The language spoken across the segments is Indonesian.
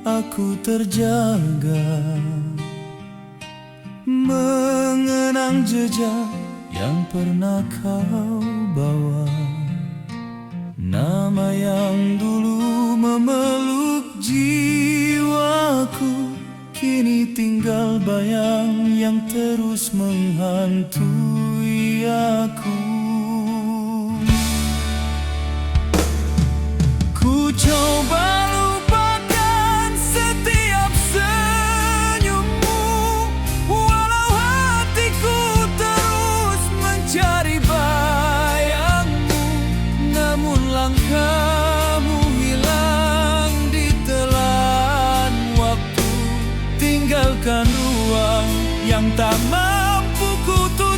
aku terjaga, mengenang jejak yang pernah kau bawa, nama yang dulu memeluk jiwaku, kini tinggal bayang yang terus menghantui aku. Ku coba lupakan setiap senyummu, walau hatiku terus mencari bayangmu. Namun langkahmu hilang di telan waktu, tinggalkan ruang yang tak mampu ku tutup.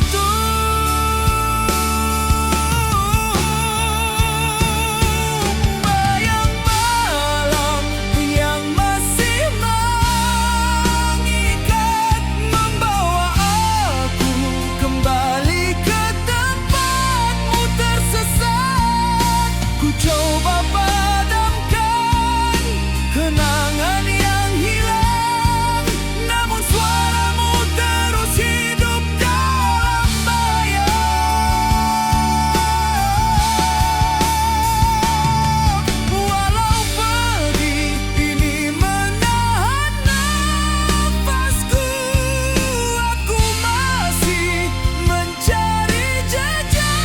Coba padamkan kenangan yang hilang, namun suaramu terus hidup dalam bayang. Walau pedih ini menahan nafasku, aku masih mencari jejakmu.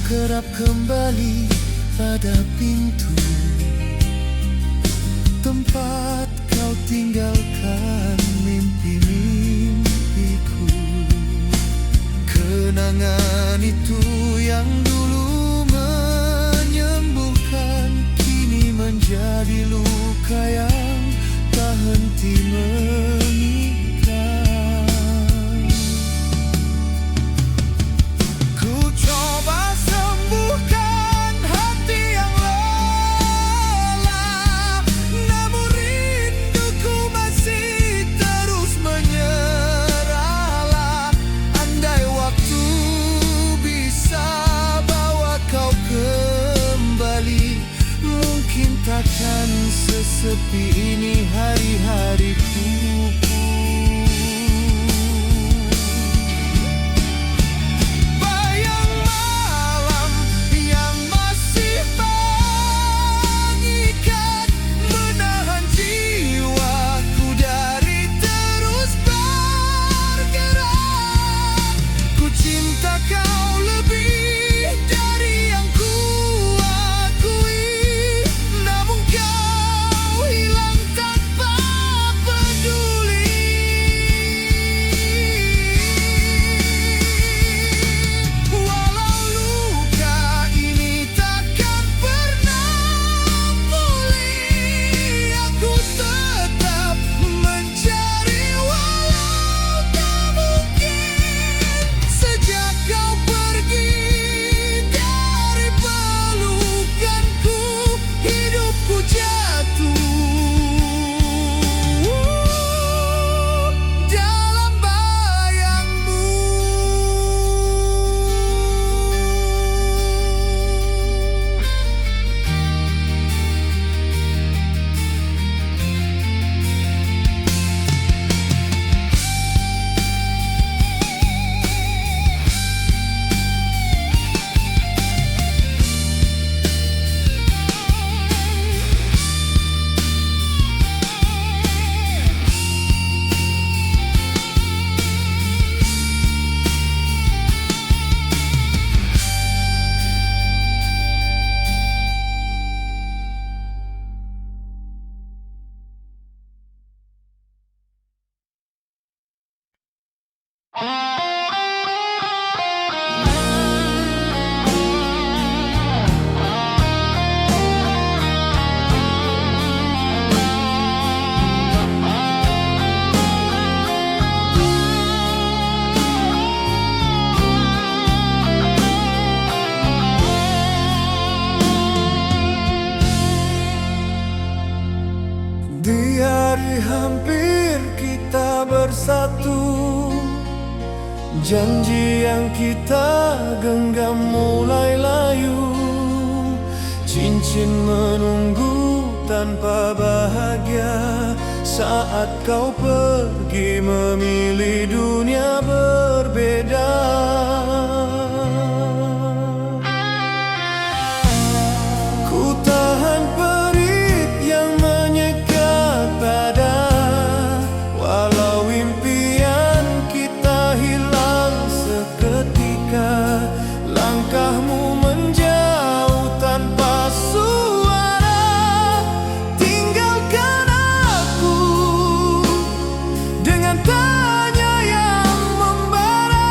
Kerap kembali pada pintu tempat kau tinggalkan mimpi-mimpiku. Kenangan itu yang dulu menyembuhkan, kini menjadi luka yang tak henti mengikat. Ku coba sembuhkan hati yang lelah, namun rinduku masih terus menyerahlah. Andai waktu bisa bawa kau kembali, mungkin takkan sesepi ini hari-hariku. Di hari hampir kita bersatu, janji yang kita genggam mulai layu. Cincin menunggu tanpa bahagia saat kau pergi memilih dunia berbeda. Ku tahan perih yang menyekat pada, walau impian kita hilang seketika. Langkahmu menjauh tanpa suara, tinggalkan aku dengan tanya yang membara.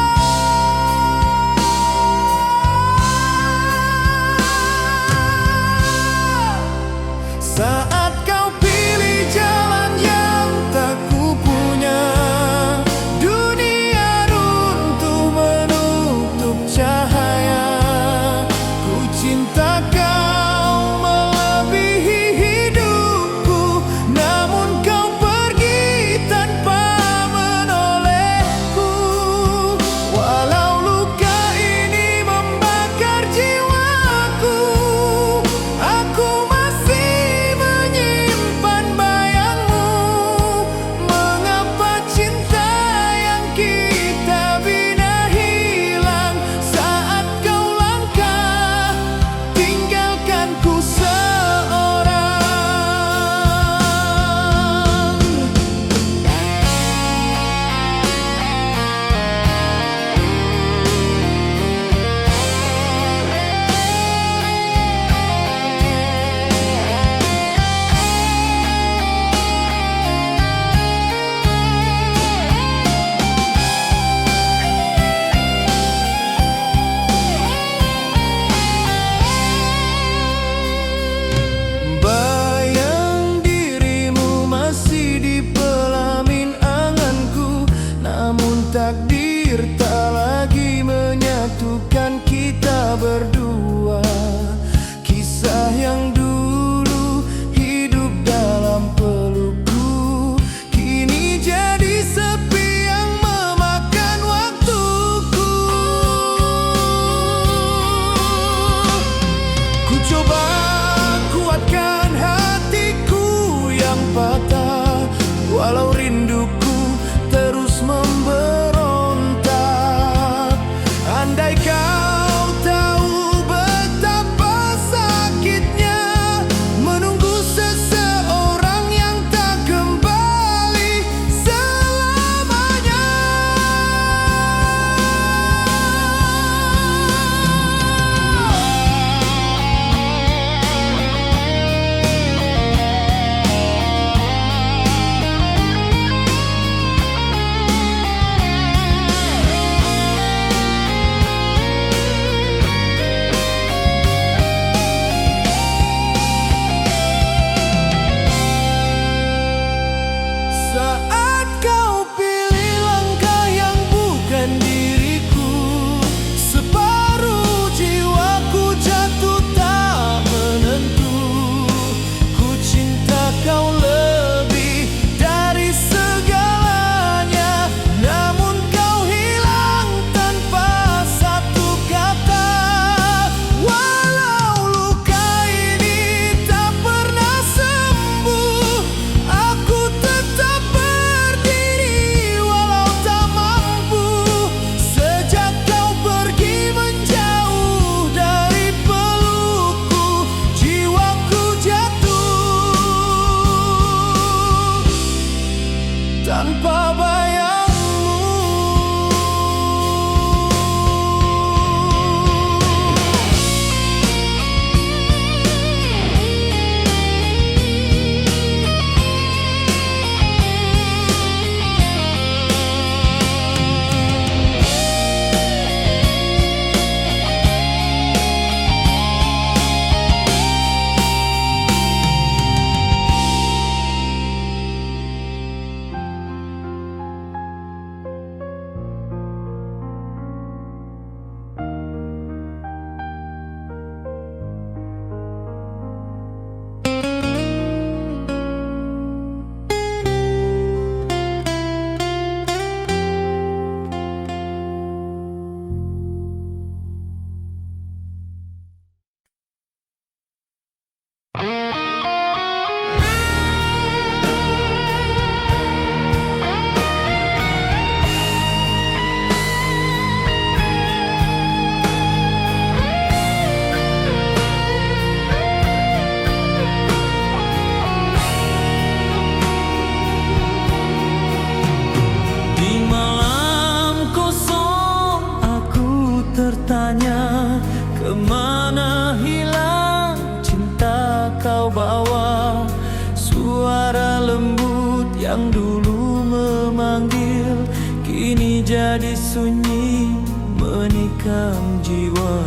menjadi sunyi menikam jiwa.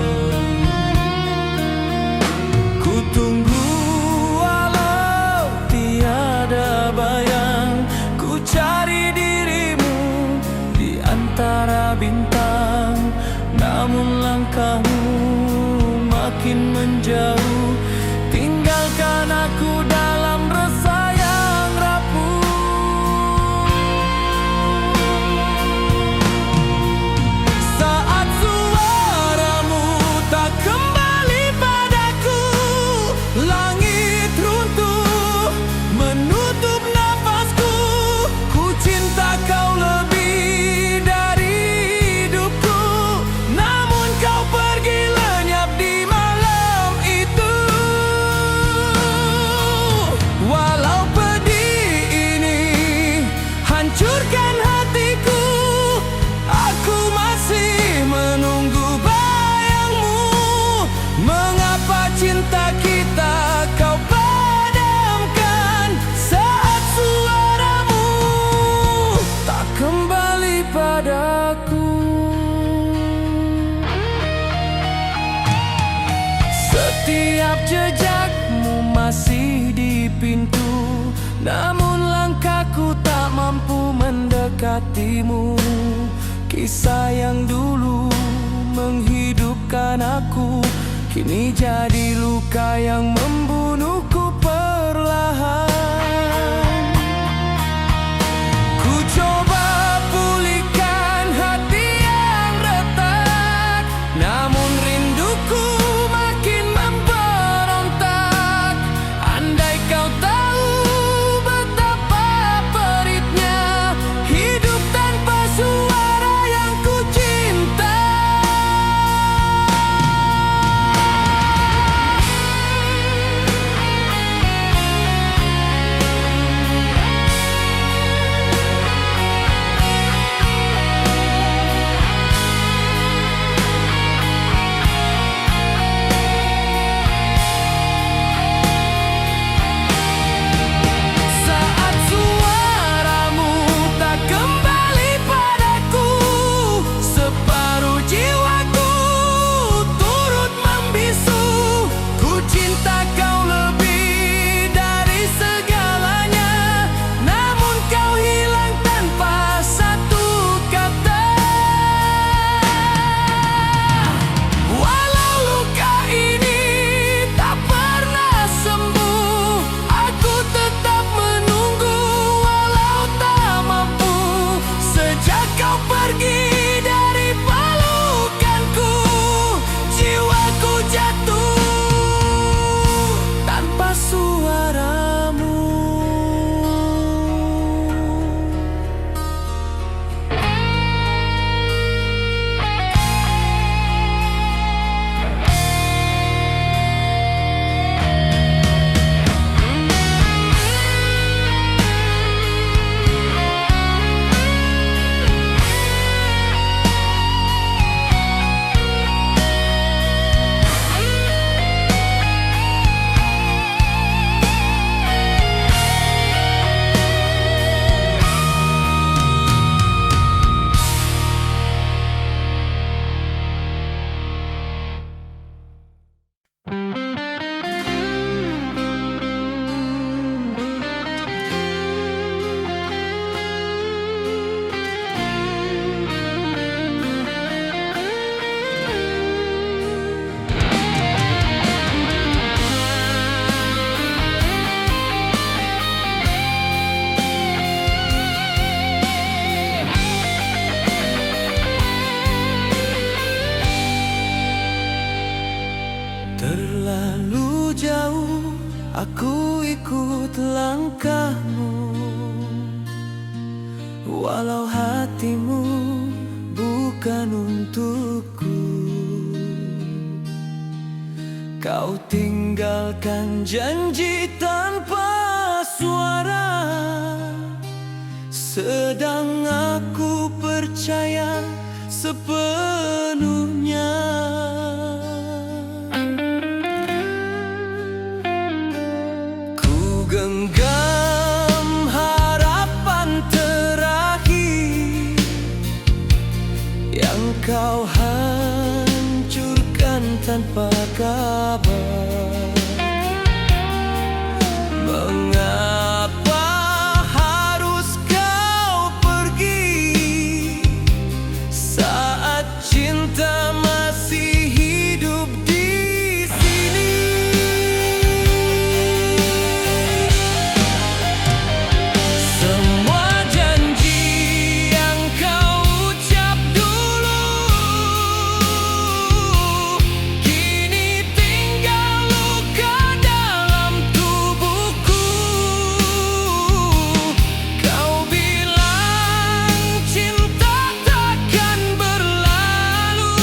Ku tunggu walau tiada bayang, ku cari dirimu di antara bintang. Namun langkahmu makin menjauh, tinggalkan aku dalam resah yang rapuh. Saat suaramu tak kembali padaku, langit runtuh menutup nafasku. Ku cinta kau lebih dari hidupku, namun kau pergi lenyap di malam itu. Walau pedih ini hancurkan hatiku, aku masih menunggu bayangmu. Mengapa cinta kita kau padamkan saat suaramu tak kembali padaku? Setiap jejakmu masih di pintu, namun langkahku tak mampu mendekatimu. Kisah yang dulu menghidupkan aku kini jadi luka yang membunuhku perlahan. Ku coba pulihkan hati yang retak, namun rinduku makin memberontak. Andai kau tahu betapa peritnya hidup tanpa suara yang ku cinta. Saat suaramu tak kembali padaku, separuh jiwaku turut membisu. Ku cinta kau lebih dari segalanya, namun kau hilang tanpa satu kata. Walau luka ini tak pernah sembuh, aku tetap menunggu walau tak mampu. Sejak kau pergi dari pelukanku, jiwaku jatuh tanpa suaramu. Terlalu jauh aku ikut langkahmu, walau hatimu bukan untukku. Kau tinggalkan janji tanpa suara, sedang aku percaya sepenuhnya. Ku genggam harapan terakhir berkabar. Mengapa harus kau pergi saat cinta masih hidup di sini? Semua janji yang kau ucap dulu kini tinggal luka dalam tubuhku. Kau bilang cinta takkan berlalu,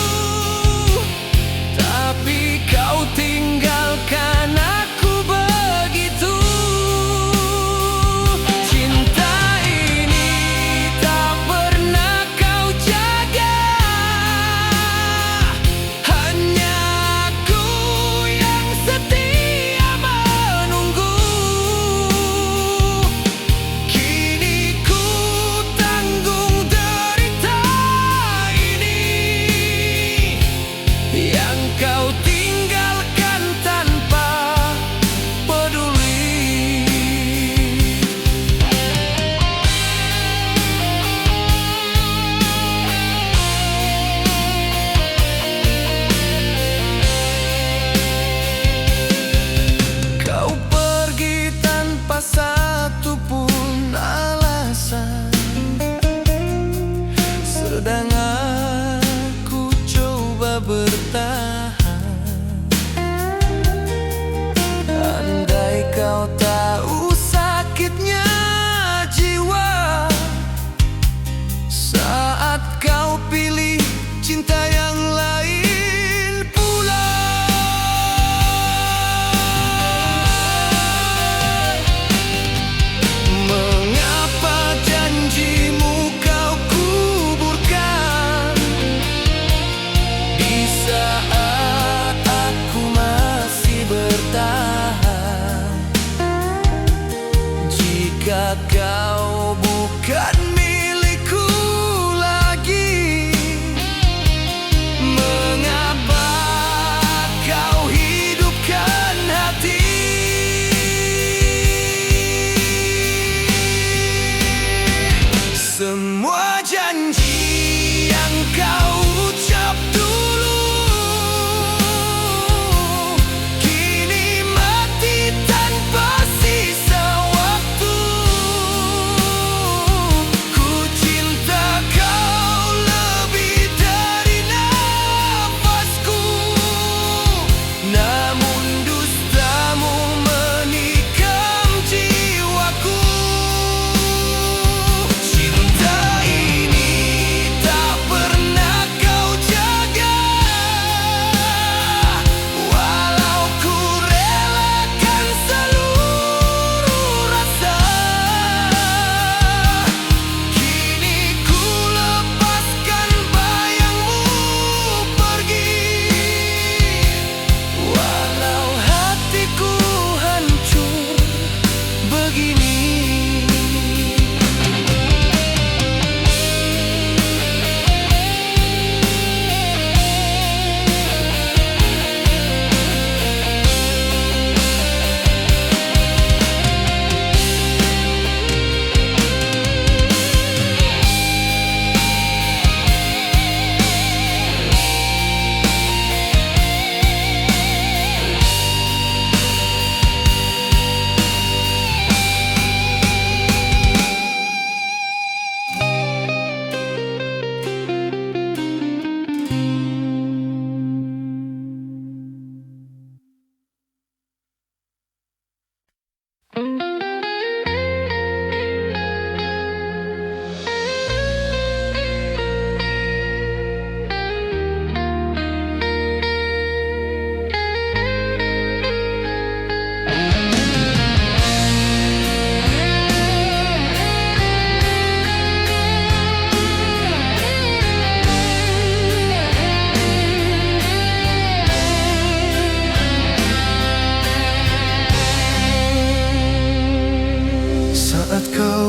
tapi kau tinggalkan aku begitu. Cinta ini tak pernah kau jaga, hanya aku yang setia menunggu. Kini ku tanggung derita ini yang kau tinggalkan tanpa peduli. Kau pergi tanpa satu pun alasan, sedang aku coba bertahan. Andai kau tahu sakitnya jiwa saat kau pilih cinta yang lain pula. Mengapa janjimu kau kuburkan di saat aku masih bertahan? Jika kau bukan milikku lagi, mengapa kau hidupkan hati? Semua janji yang kau ucap dulu kini mati tanpa sisa waktu. Ku cinta kau lebih dari nafasku, namun dustamu menikam jiwaku. Cinta ini tak pernah kau jaga, walau ku relakan seluruh rasa. Kini ku lepaskan bayangmu pergi, walau hatiku hancur begini.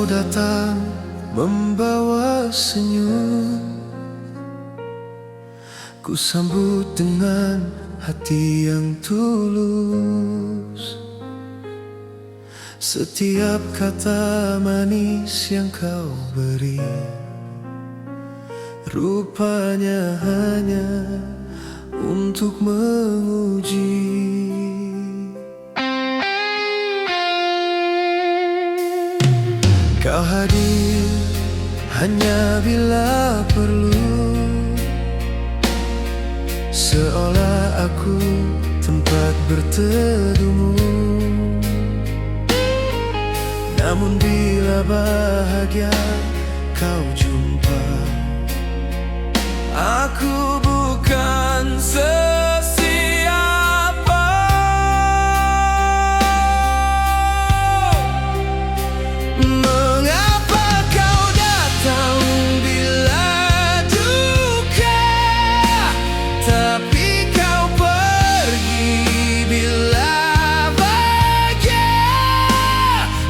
datang membawa senyum, ku sambut dengan hati yang tulus. Setiap kata manis yang kau beri rupanya hanya untuk menguji. Kau hadir hanya bila perlu, seolah aku tempat berteduhmu. Namun bila bahagia kau jumpa, aku bukan sesiapa. Mengapa kau datang bila duka, tapi kau pergi bila bahagia?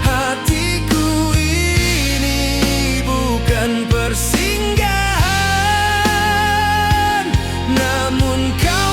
Hatiku ini bukan persinggahan, namun kau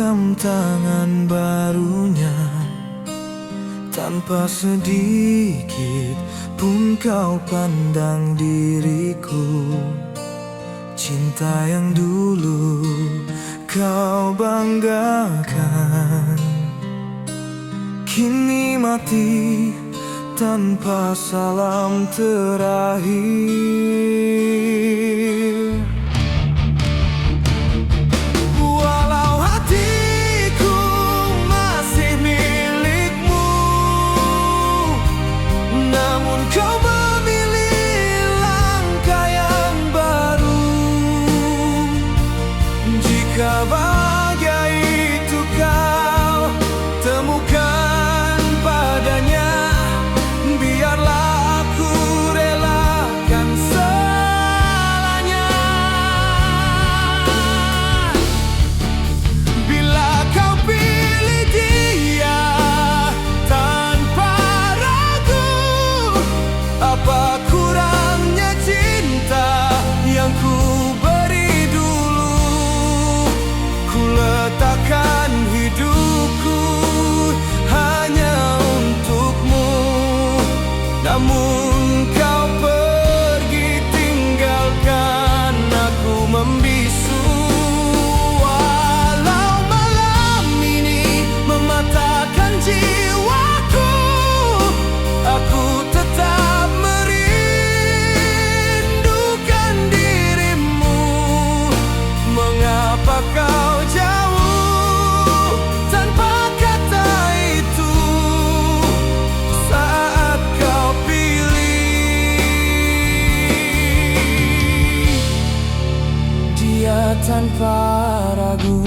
genggam tangan barunya, tanpa sedikit pun kau pandang diriku. Cinta yang dulu kau banggakan kini mati tanpa salam terakhir. Walau hatiku masih milikmu, namun kau memilih langkah yang baru. Jika bahagia itu kau temukan padanya, biarlah aku relakan segalanya. Bila kau pilih dia tanpa ragu, apa kurangnya cinta yang ku beri dulu? Ku letakkan hidupku hanya untukmu, namun kau pergi tinggalkan aku membisu. Walau malam ini mematahkan jiwaku, aku tetap merindukan dirimu. Mengapa kau jauh tanpa kata itu saat kau dia tanpa ragu?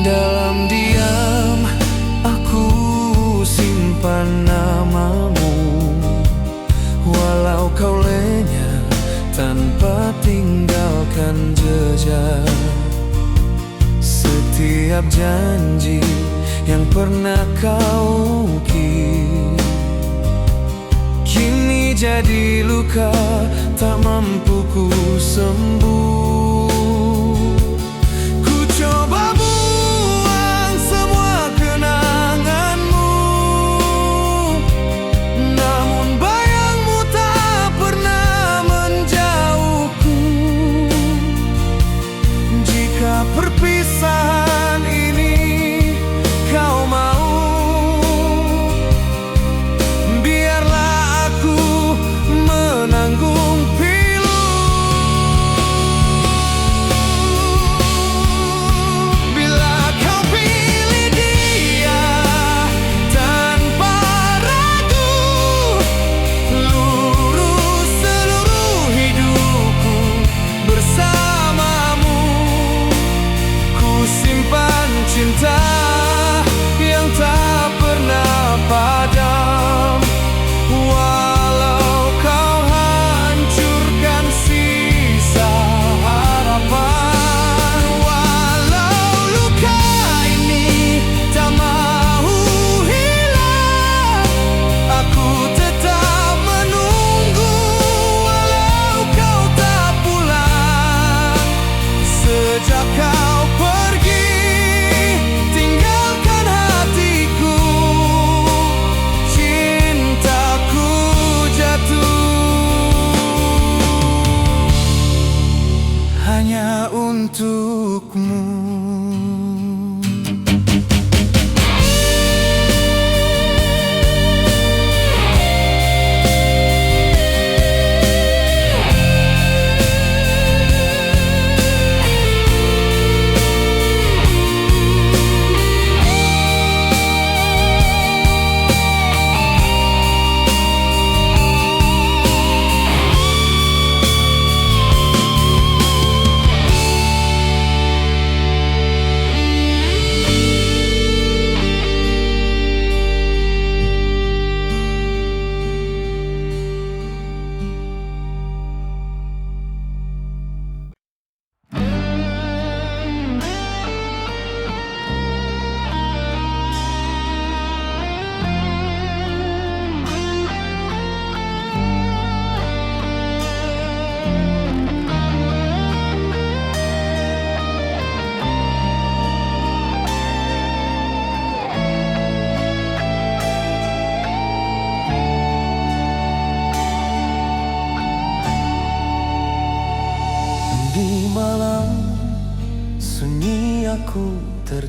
Dalam diam aku simpan namamu, walau kau lenyap tanpa tinggalkan jejak. Setiap janji yang pernah kau ukir kini jadi luka tak mampu ku sembuh. Ku coba buang semua kenanganmu, namun bayangmu tak pernah menjauhku. Jika perpisahan ini kau mau, biarlah aku menanggung pilu.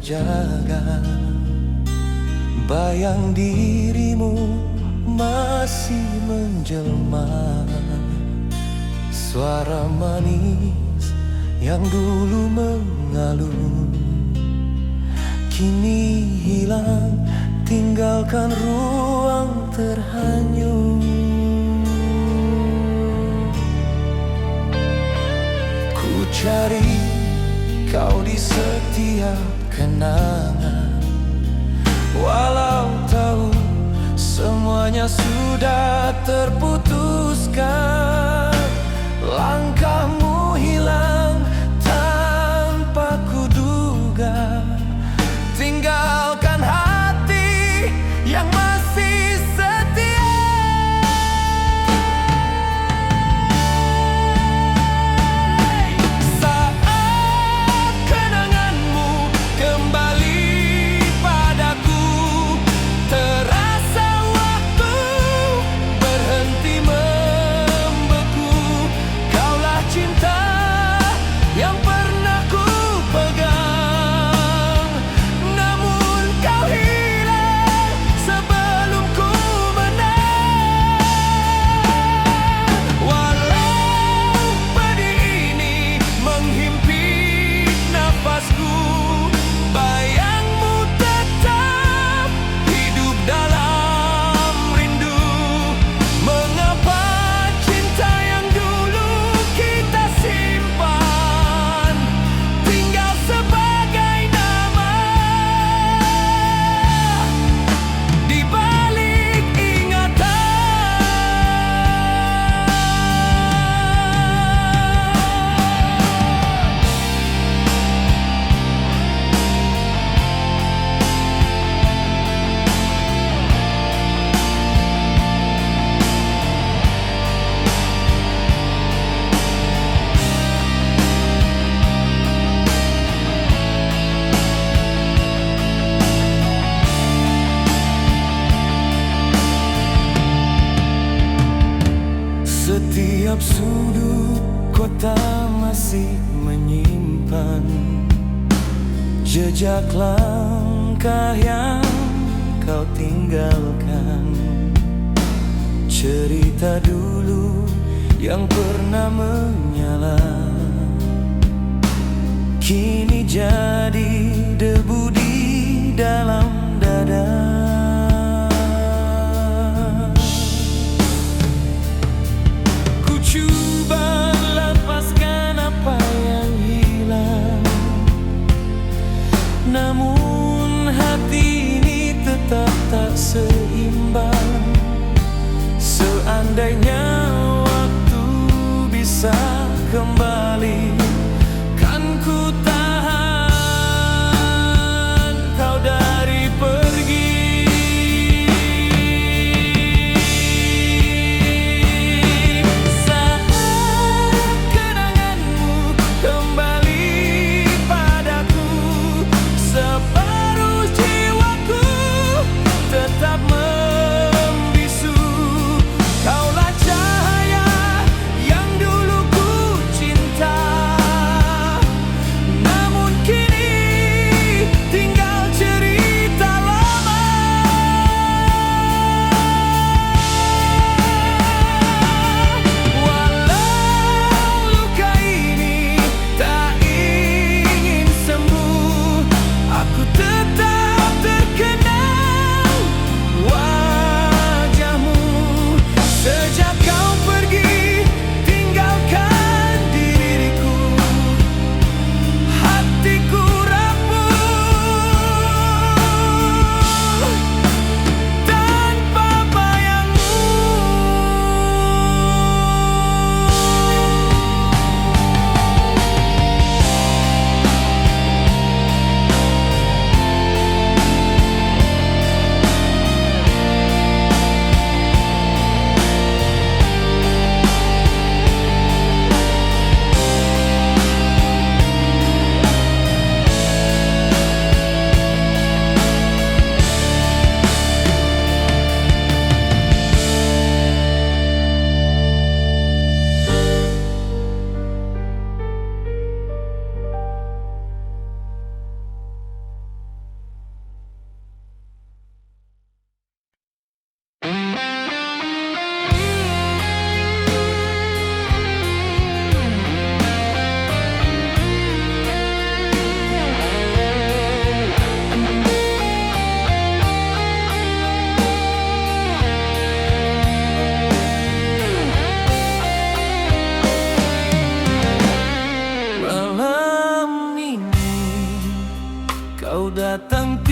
terjaga. Bayang dirimu masih menjelma, suara manis yang dulu mengalun kini hilang, tinggalkan ruang terhanyut. Ku cari kau di setiap kenangan, walau tahu semuanya sudah terputuskan. Langkahmu hilang tanpa kuduga, tinggalkan hati yang masih setia. Saat kenanganmu kembali padaku, terasa waktu berhenti membeku. Kaulah cinta yang pernah ku pegang, namun kau hilang sebelum ku menang. Walau pedih ini menghimpit nafasku, bayangmu tetap hidup dalam rindu. Mengapa cinta yang dulu kita simpan tinggal sebagai nama di balik ingatan. Setiap sudut kota masih menyimpan jejak langkah yang kau tinggalkan. Cerita dulu yang pernah menyala kini jadi debu di dalam dada. Ku coba lepaskan apa yang hilang, namun hati ini tetap tak seimbang. Seandainya waktu bisa kembali, kan ku tahan kau dari pergi. Saat kenanganmu kembali padaku, separuh jiwaku tetap membisu. Kaulah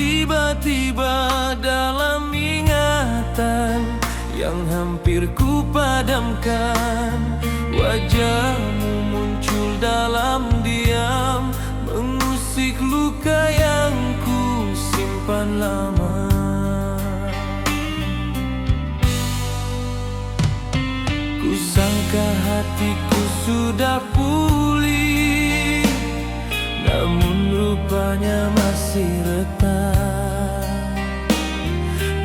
tiba-tiba dalam ingatan yang hampir ku padamkan, wajahmu muncul dalam diam, mengusik luka yang ku simpan lama. Kusangka hatiku sudah pulih, namun rupanya masih retak.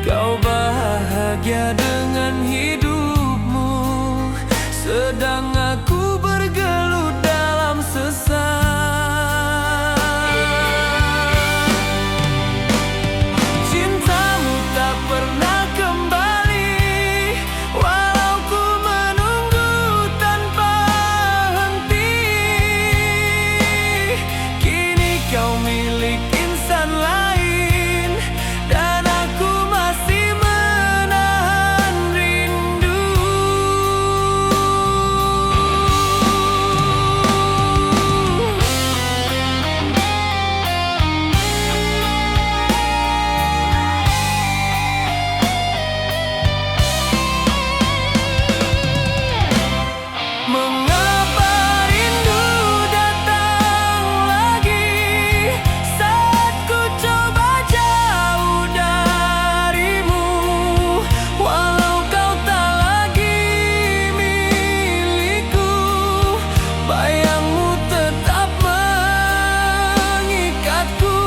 Kau bahagia dengan hidupmu, sedang aku bergelut dalam sesak. Cintamu tak pernah kembali, walau ku menunggu tanpa henti. Kini kau milik insan lain, dan aku masih menahan rindu. Mengapa rindu datang lagi saat ku coba jauh darimu, walau kau tak lagi milikku, bayangmu tetap mengikatku.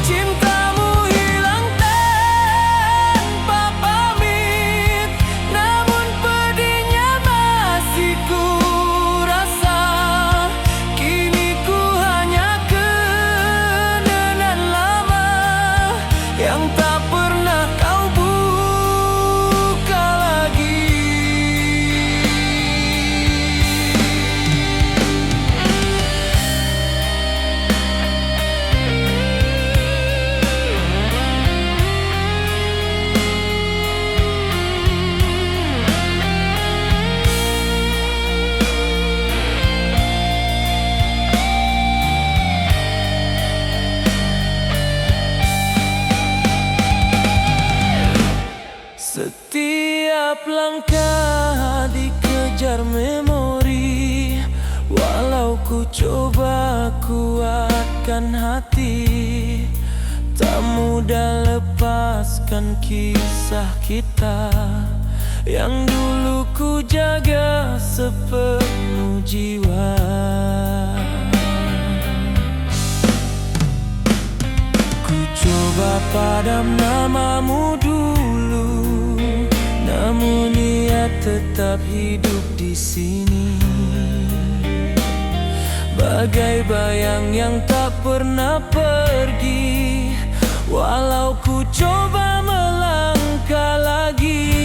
Cintamu hilang tanpa pamit, namun pedihnya masih ku rasa. Kini ku hanya kenangan lama yang tak pernah kau buka lagi. Setiap langkah dikejar memori, walau ku coba kuatkan hati, tak mudah lepaskan kisah kita yang dulu ku jaga sepenuh jiwa. Ku coba padam namamu dulu, namun ia tetap hidup di sini, bagai bayang yang tak pernah pergi, walau ku coba melangkah lagi.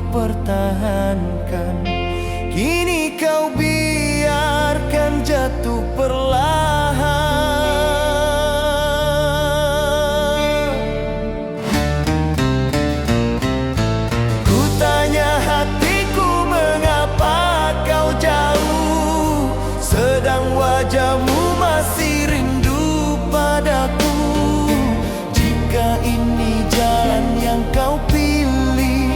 pertahankan. Kini kau biarkan jatuh perlahan. Ku tanya hatiku, mengapa kau jauh, sedang wajahmu masih rindu padaku. Jika ini jalan yang kau pilih,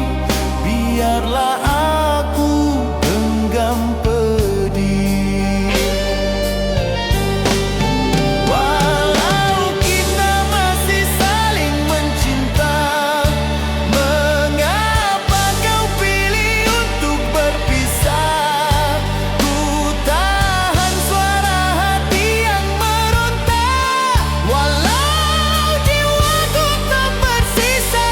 biarlah aku genggam pedih. Walau kita masih saling mencinta, mengapa kau pilih untuk berpisah? Ku tahan suara hati yang meronta, walau jiwaku tak bersisa.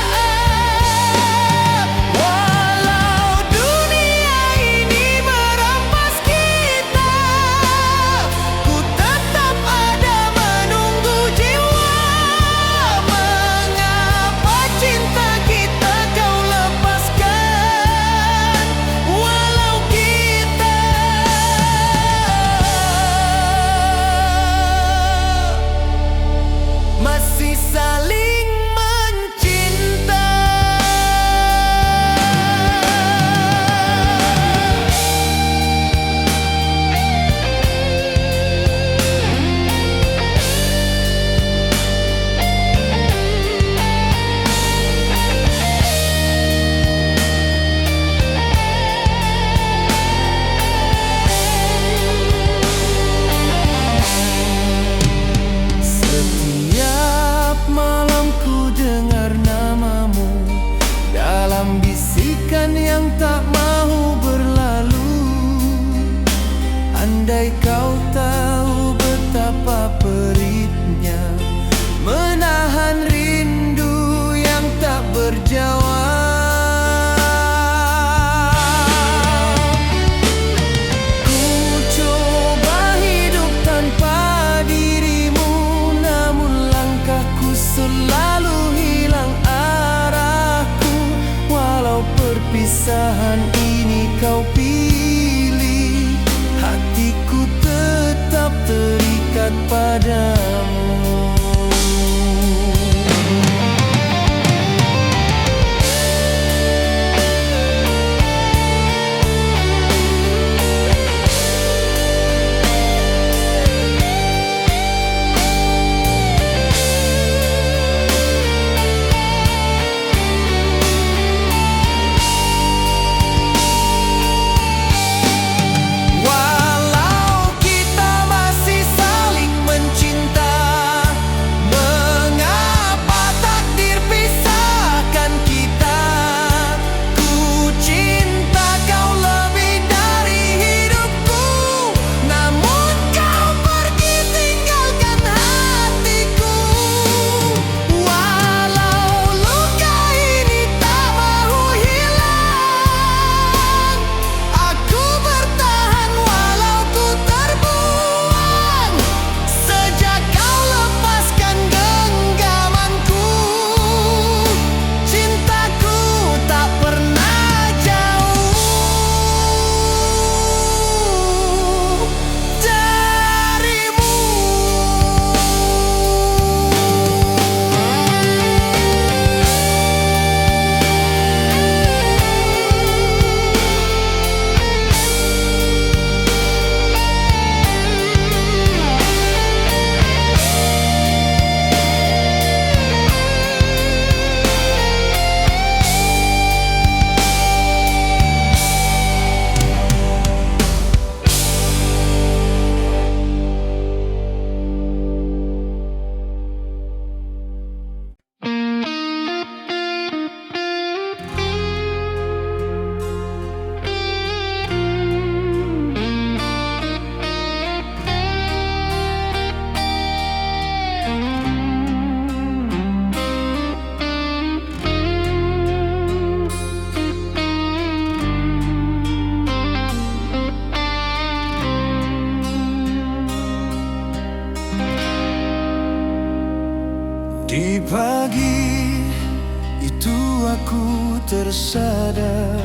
jiwaku tersadar.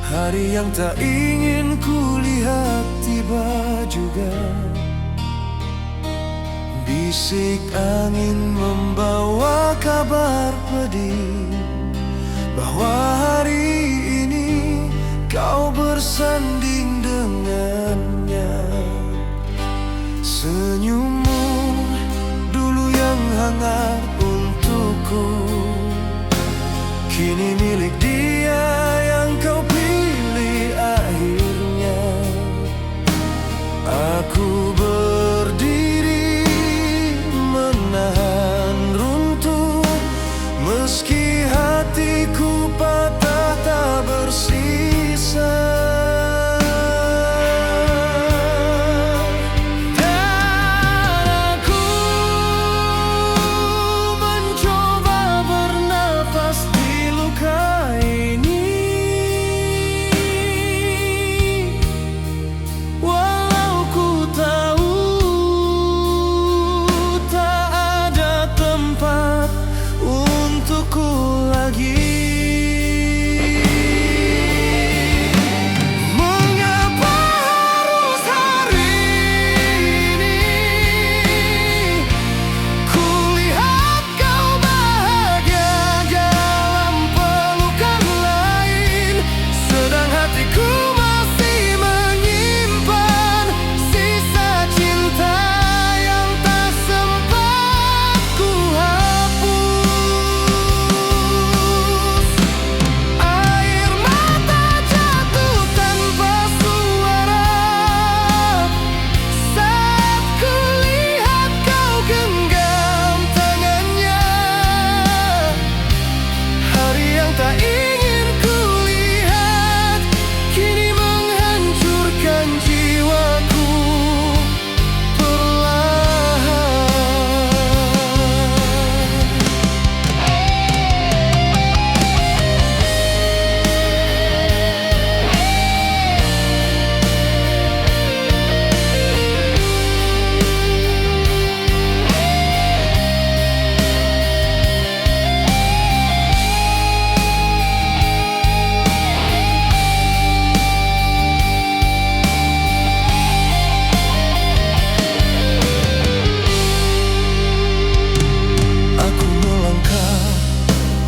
Hari yang tak ingin kulihat tiba juga. Bisik angin membawa kabar pedih bahwa hari ini kau bersanding dengannya. Senyummu dulu yang hangat untukku, kini milik dia yang kau pilih akhirnya. Aku berdiri menahan runtuh, meski hatiku patah tak bersisa.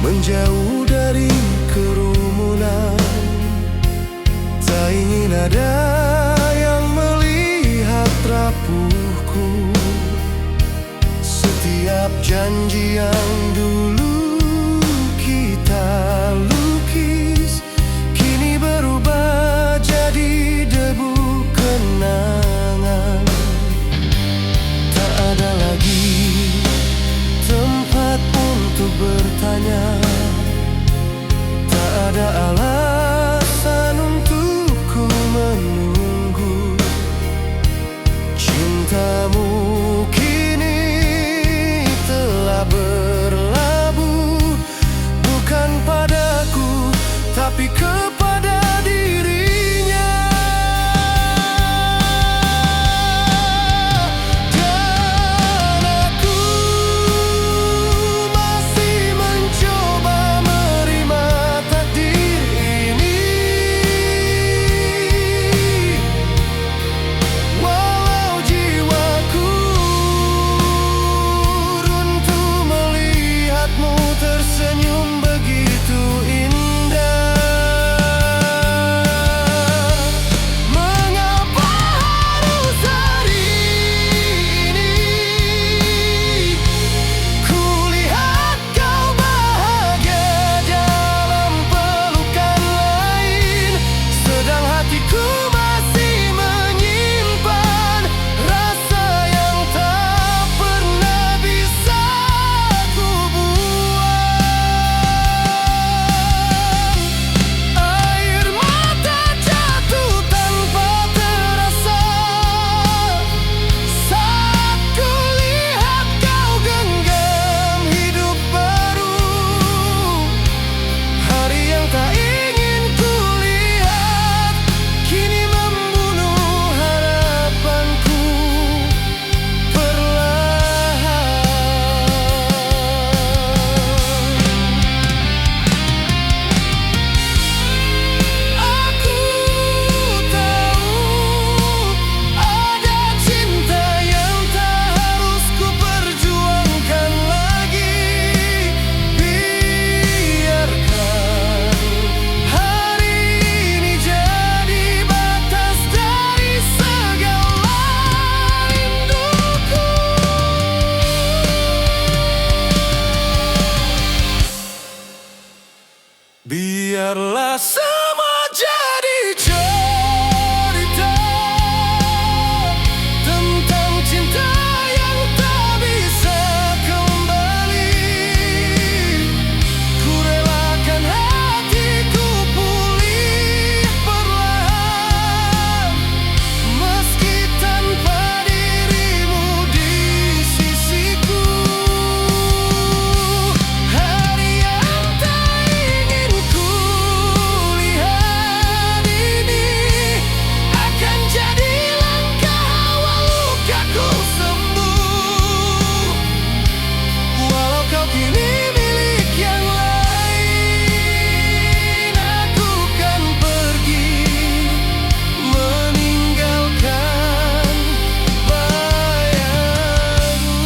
Menjauh dari kerumunan, tak ingin ada yang melihat rapuhku. Setiap janji yang dulu kita lukis, kini berubah jadi debu kenangan. Tak ada lagi tempat untuk bertanya, tak ada alasan untuk ku menunggu. Cintamu kini telah berlabuh, bukan padaku tapi kepada dirinya. Dan aku masih mencoba menerima takdir ini, walau jiwaku runtuh melihatmu tersenyum begitu indah. Mengapa harus hari ini kulihat kau bahagia dalam pelukan lain, sedang hatiku masih menyimpan rasa yang tak pernah bisa ku buang. Biarlah semua jadi cerita tentang cinta yang tak bisa kembali. Ku relakan hatiku pulih perlahan, meski tanpa dirimu di sisiku. Hari yang tak ingin ku lihat ini akan jadi langkah awal lukaku sembuh. Walau kau kini milik yang lain, aku kan pergi meninggalkan bayangmu.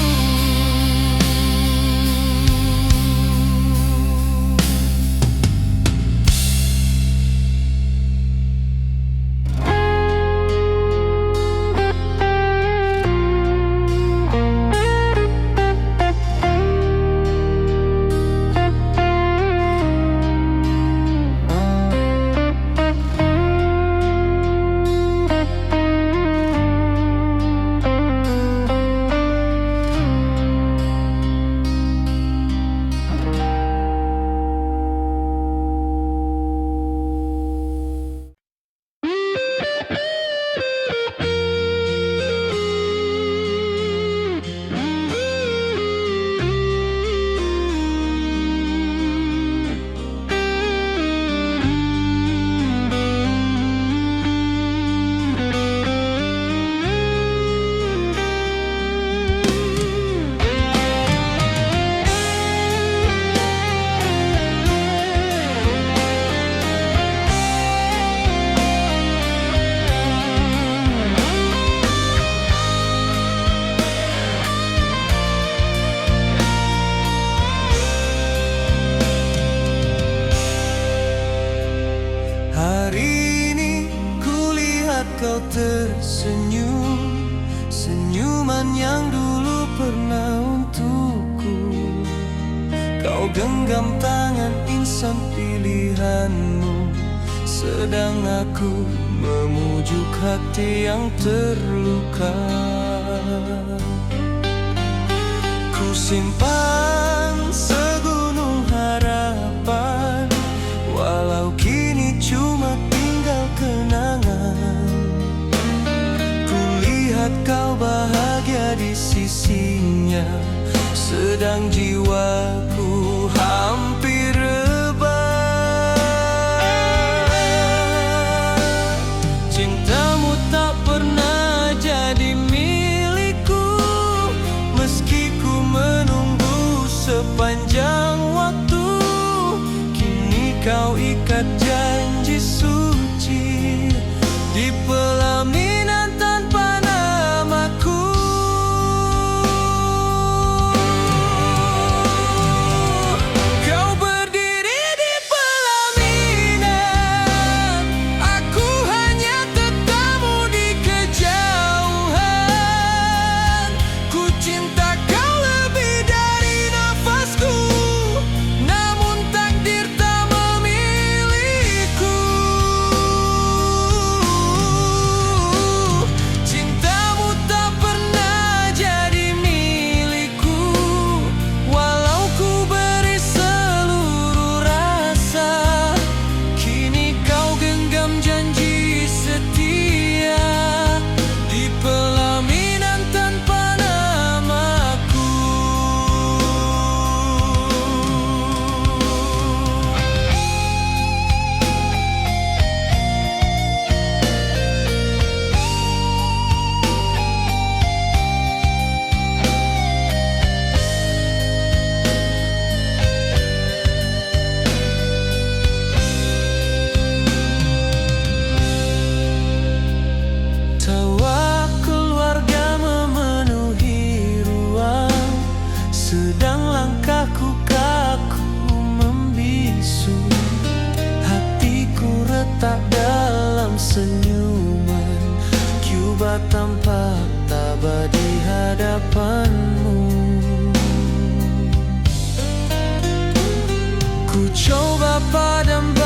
Hari ini kulihat kau tersenyum, senyuman yang dulu pernah untukku. Kau genggam tangan insan pilihanmu, sedang aku memujuk hati yang terluka. Ku simpan segunung harapan, walau kini cuma tinggal kenangan. Kulihat kau bahagia di sisinya, sedang jiwaku hampir rebah. Cintamu tak pernah jadi milikku, meski ku menunggu sepanjang waktu. Kini kau ikat janji suci di pelaminan tanpa namaku. Kau berdiri di pelaminan, aku hanya tetamu di kejauhan. Ku cinta kau lebih dari nafasku, namun takdir tak memilihku. Cintamu tak pernah jadi milikku, walau ku beri seluruh rasa. Kini kau genggam janji setia di pelaminan tanpa namaku. Tawa keluarga memenuhi ruang, sedang langkahku kaku membisu. Hatiku retak dalam senyuman, Cuba tampak tabah di hadapanmu. Ku coba padam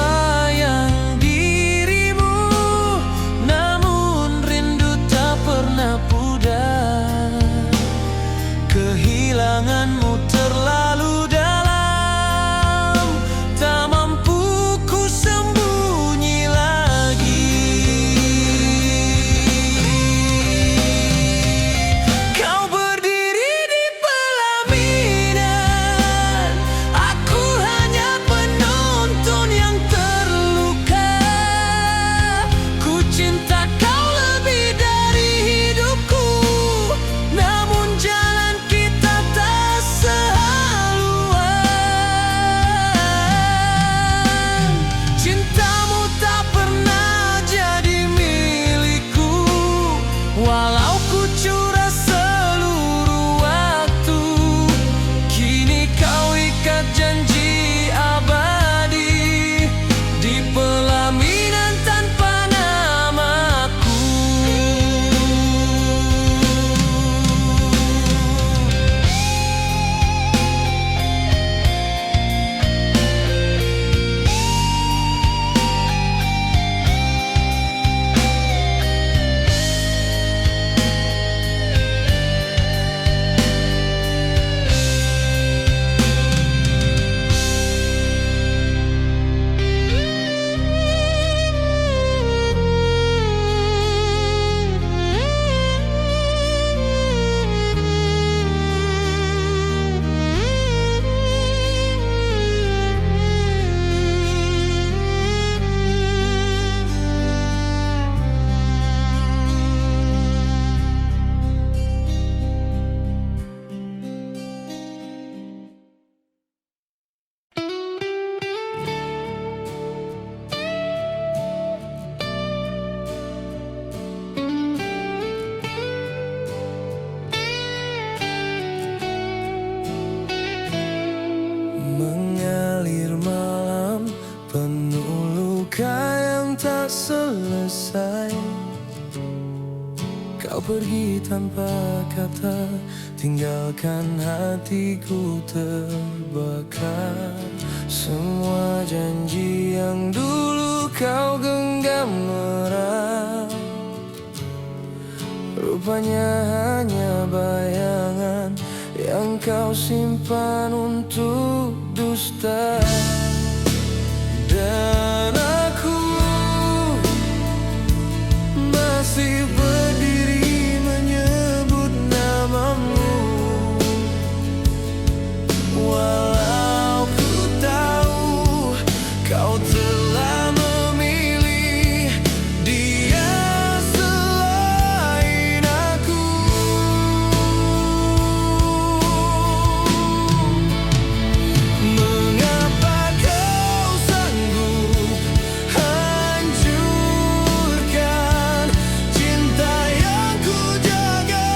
pergi tanpa kata, tinggalkan hatiku terbakar. Semua janji yang dulu kau genggam erat, rupanya hanya bayangan yang kau simpan untuk dusta. Dan aku masih berdiri menyebut namamu, walau ku tahu kau telah memilih dia selain aku. Mengapa kau sanggup hancurkan cinta yang ku jaga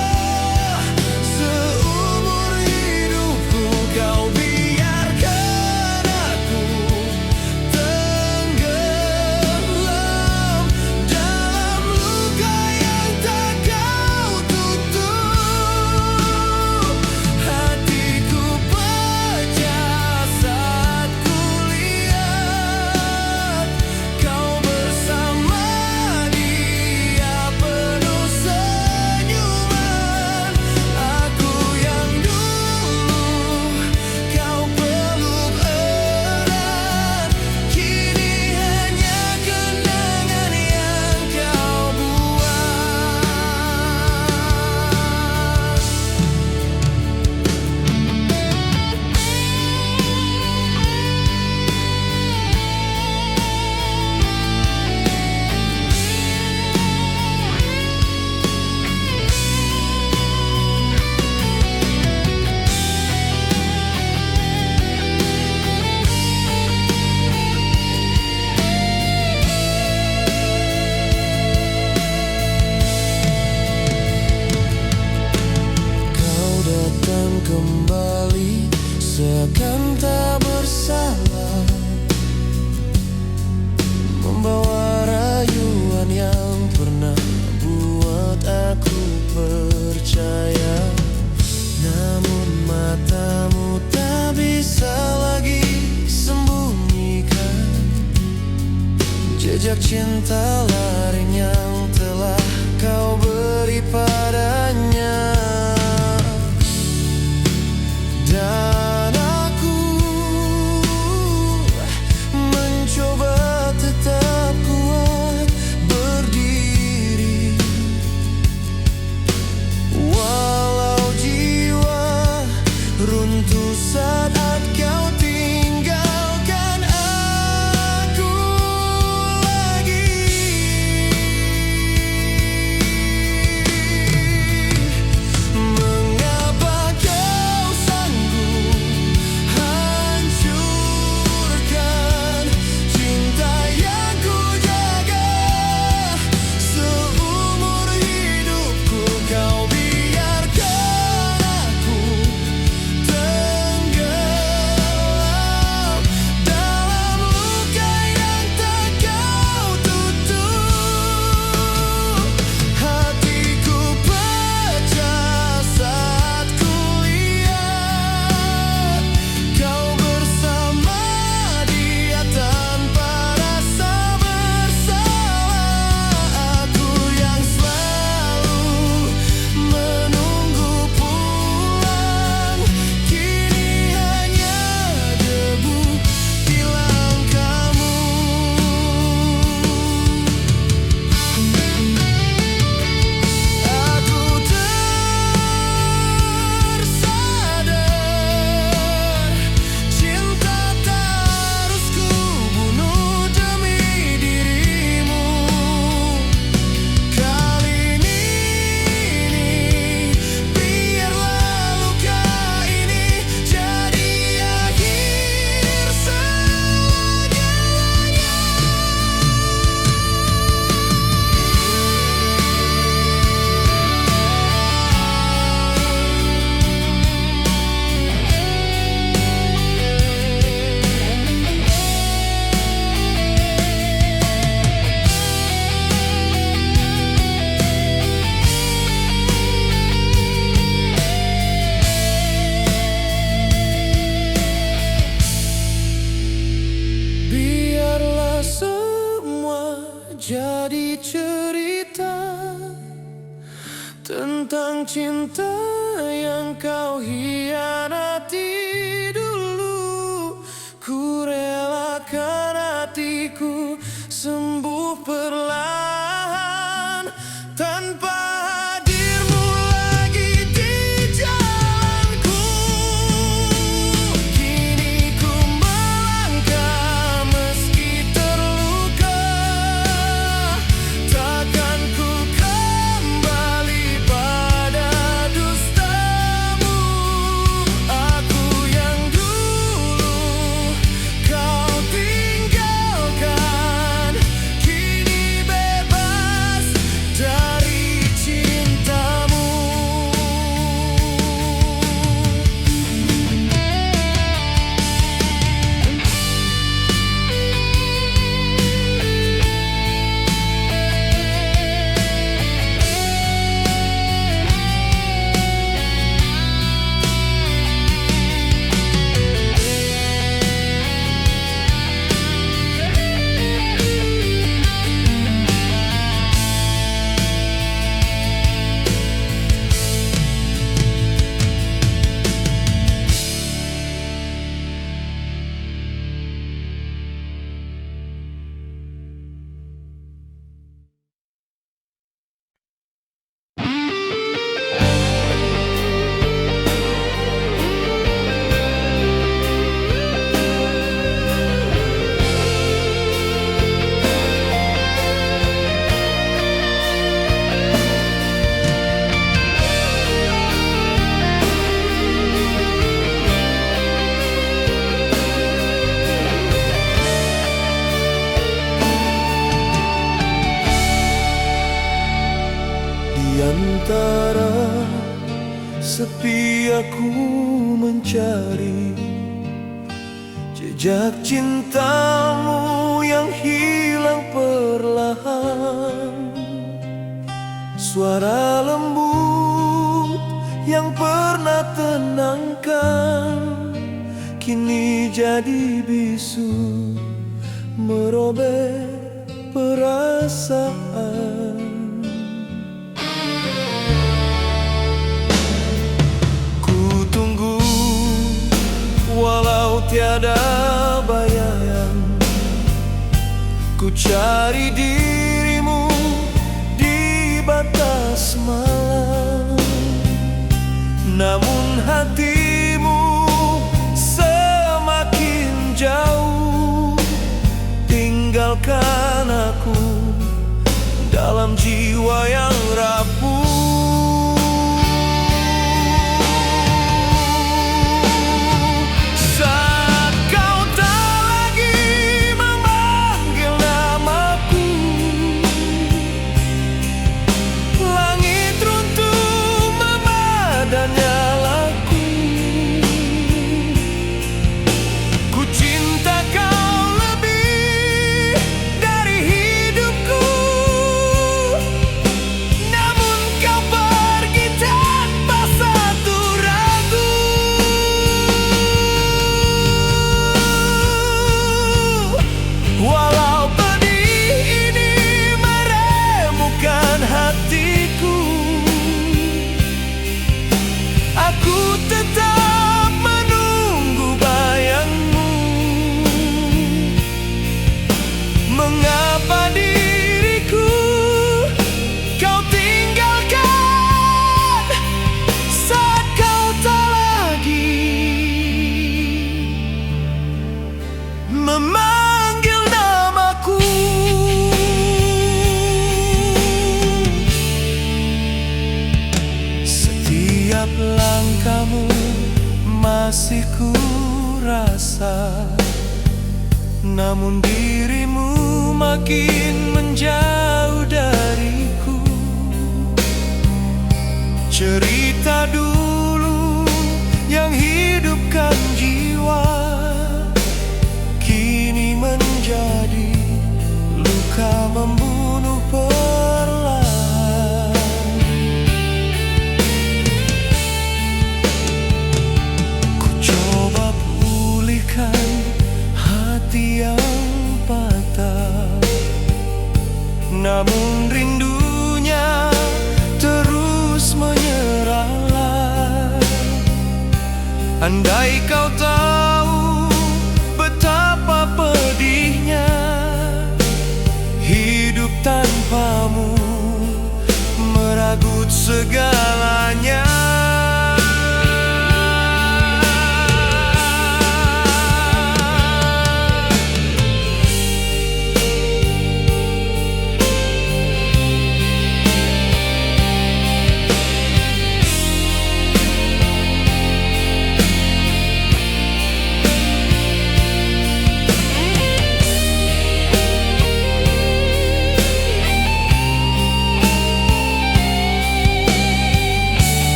seumur hidupku? Kau biarkan aku tenggelam dalam luka yang tak kau tutup. Hatiku pecah saat ku lihat kau bersama dia penuh senyuman. Aku yang dulu kau peluk erat, kini hanya kenangan yang kau buat. Kau datang kembali seakan tak bersalah, membawa rayuan yang pernah buat aku percaya. Namun matamu tak bisa lagi sembunyikan jejak cinta laring yang telah kau beri padanya. Dan aku mencoba tetap kuat berdiri, walau jiwa runtuh saat kau tinggalkan aku lagi. lagi cerita tentang cinta yang kau hianati dulu. Ku relakan hatiku sembuh perlahan tanpa hadirmu lagi di jalanku. Kini ku melangkah meski terluka, takkan ku kembali pada dustamu. Aku yang dulu kau tinggalkan, kini bebas dari cintamu. Di antara sepi aku mencari jejak cintamu yang hilang perlahan. Suara lembut yang pernah tenangkan kini jadi bisu merobek perasaan. Walau tiada bayangan, ku cari dirimu di batas malam. Namun hatimu semakin jauh, tinggalkan aku dalam jiwa yang rapuh. Memanggil namaku, setiap langkahmu masih ku rasa, namun dirimu makin menjauh dariku. Cerita dulu yang hidupkan jiwa kini menjadi luka membunuh perlahan. Ku coba pulihkan hati yang patah, namun rindunya terus menyeranglah. Andai kau tahu betapa pedihnya hidup tanpamu, meragut segala